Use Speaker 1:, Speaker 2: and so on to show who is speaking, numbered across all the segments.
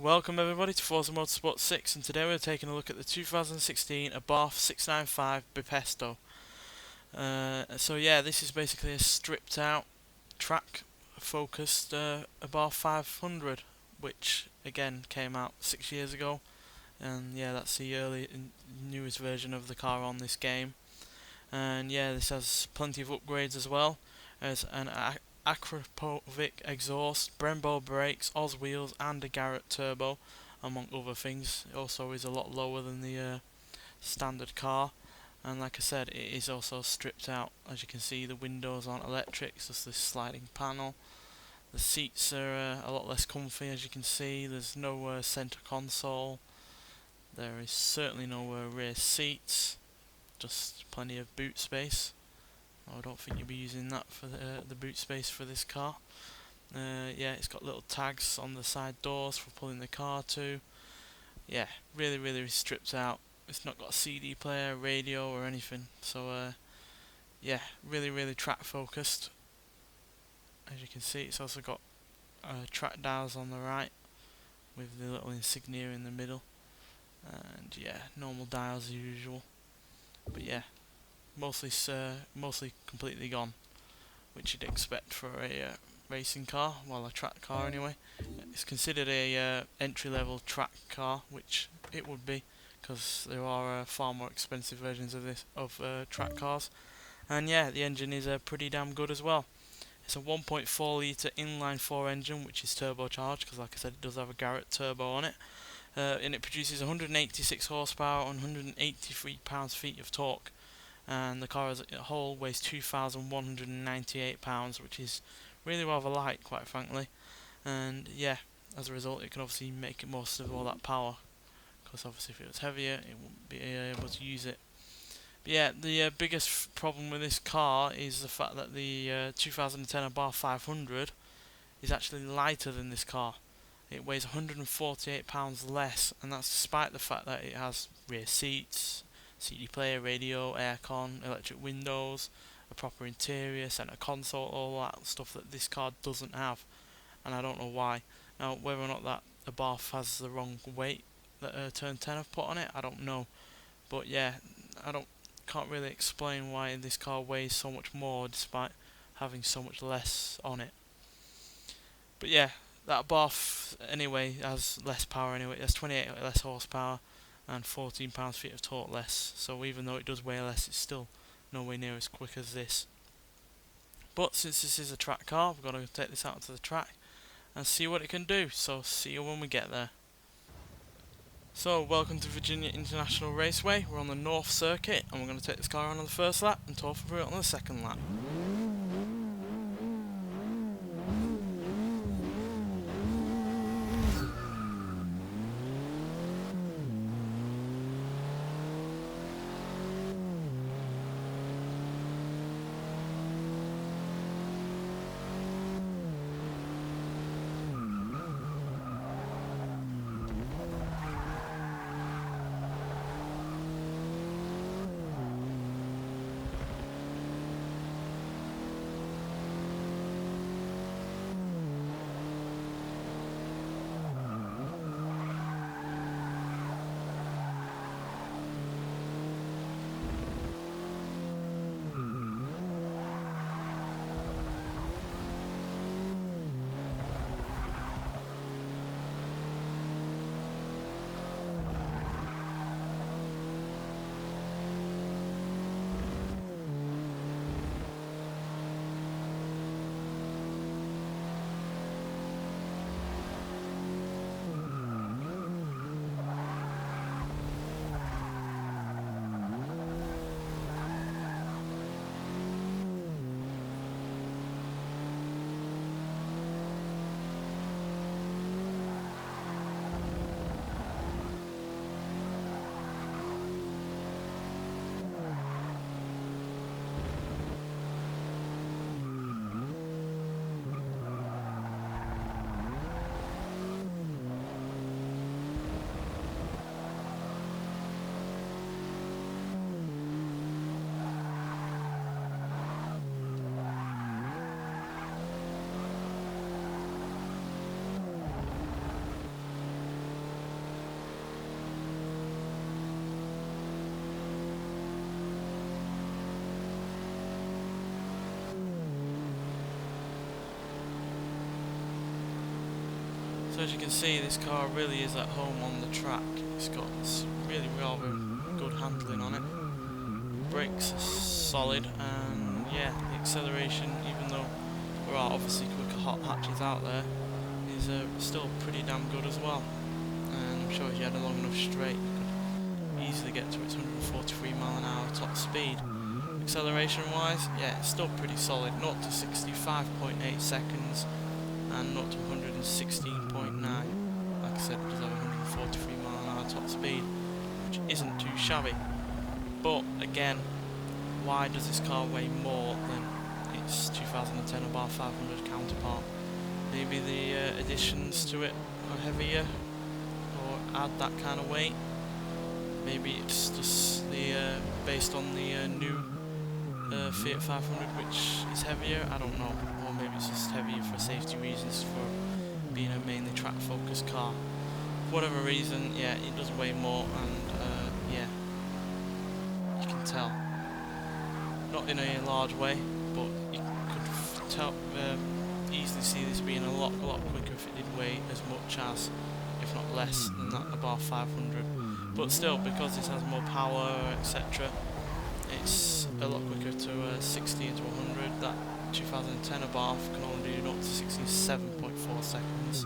Speaker 1: Welcome everybody to Forza Motorsport 6, and today we're taking a look at the 2016 Abarth 695 Biposto. So yeah, this is basically a stripped out, track focused Abarth 500, which again came out 6 years ago, and yeah, that's the newest version of the car on this game. And yeah, this has plenty of upgrades as well. There's an Acropovic exhaust, Brembo brakes, Oz wheels, and a Garrett turbo, among other things. It also is a lot lower than the standard car, and like I said, it is also stripped out. As you can see, the windows aren't electric, it's just this sliding panel. The seats are a lot less comfy, as you can see. There's no center console. There is certainly no rear seats, just plenty of boot space. I don't think you'll be using that for the boot space for this car. Yeah, it's got little tags on the side doors for pulling the car to. Yeah, really stripped out. It's not got a CD player, radio or anything. So yeah, really track focused. As you can see, it's also got track dials on the right with the little insignia in the middle. And yeah, normal dials as usual. But yeah, mostly completely gone, which you'd expect for a racing car, well, a track car anyway. It's considered a entry-level track car, which it would be, because there are far more expensive versions of track cars. And yeah, the engine is pretty damn good as well. It's a 1.4 litre inline-4 engine, which is turbocharged, because like I said, it does have a Garrett turbo on it. And it produces 186 horsepower and 183 pounds-feet of torque. And the car as a whole weighs 2,198 pounds, which is really rather light, quite frankly. And yeah, as a result, it can obviously make it most of all that power, because obviously if it was heavier, it wouldn't be able to use it. But yeah, the biggest problem with this car is the fact that the 2010 Abarth 500 is actually lighter than this car. It weighs 148 pounds less, and that's despite the fact that it has rear seats, CD player, radio, aircon, electric windows, a proper interior, center console, all that stuff that this car doesn't have, and I don't know why. Now, whether or not that Abarth has the wrong weight that Turn 10 have put on it, I don't know. But yeah, can't really explain why this car weighs so much more despite having so much less on it. But yeah, that Abarth anyway has less power anyway. It has 28 less horsepower and 14 pounds-feet of torque less. So even though it does weigh less, it's still nowhere near as quick as this. But since this is a track car, we're going to take this out to the track and see what it can do. So see you when we get there. So welcome to Virginia International Raceway. We're on the North Circuit, and we're going to take this car on the first lap and tour through it on the second lap. So as you can see, this car really is at home on the track. It's got really rather good handling on it. Brakes are solid, and yeah, the acceleration, even though there are obviously quicker hot hatches out there, is still pretty damn good as well. And I'm sure if you had a long enough straight, you could easily get to its 143 mph top speed. Acceleration wise, yeah, it's still pretty solid. 0 to 65.8 seconds and 0 to 116.9. Like I said, it does have 143 mph top speed, which isn't too shabby. But again, why does this car weigh more than its 2010 Abarth 500 counterpart? Maybe the additions to it are heavier or add that kind of weight. Maybe it's just the based on the new Fiat 500, which is heavier. I don't know, or maybe it's just heavier for safety reasons, for being a mainly track-focused car. For whatever reason, yeah, it does weigh more, and yeah, you can tell. Not in a large way, but you could tell, easily see this being a lot quicker if it did weigh as much as, if not less, than that Abarth 500. But still, because this has more power, etc., it's a lot quicker to 60 into 100. That 2010 Abarth can only do up to 67.4 seconds.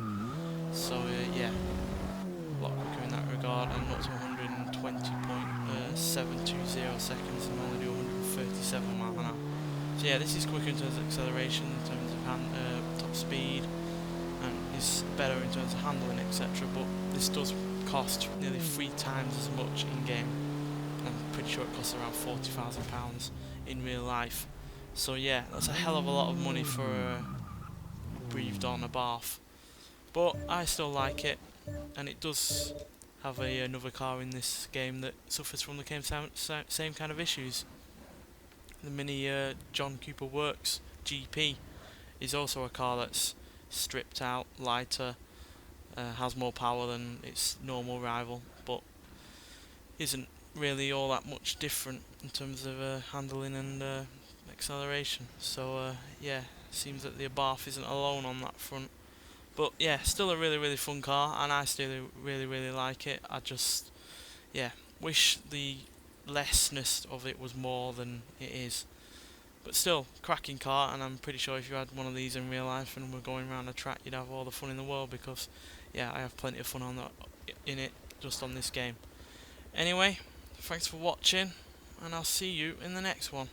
Speaker 1: So yeah, a lot quicker in that regard, and up to 120.720 seconds and only do 137 mph. So yeah, this is quicker in terms of acceleration, in terms of top speed, and is better in terms of handling, etc. But this does cost nearly 3 times as much in game. I'm pretty sure it costs around £40,000 in real life. So yeah, that's a hell of a lot of money for a breathed on Abarth. But I still like it, and it does have another car in this game that suffers from the same kind of issues. The Mini John Cooper Works GP is also a car that's stripped out, lighter, has more power than its normal rival, but isn't really all that much different in terms of handling and acceleration. So yeah, seems that the Abarth isn't alone on that front. But yeah, still a really fun car, and I still really like it. I just, yeah, wish the lessness of it was more than it is. But still, cracking car, and I'm pretty sure if you had one of these in real life and were going around a track, you'd have all the fun in the world, because yeah, I have plenty of fun on that, in it, just on this game. Anyway, thanks for watching, and I'll see you in the next one.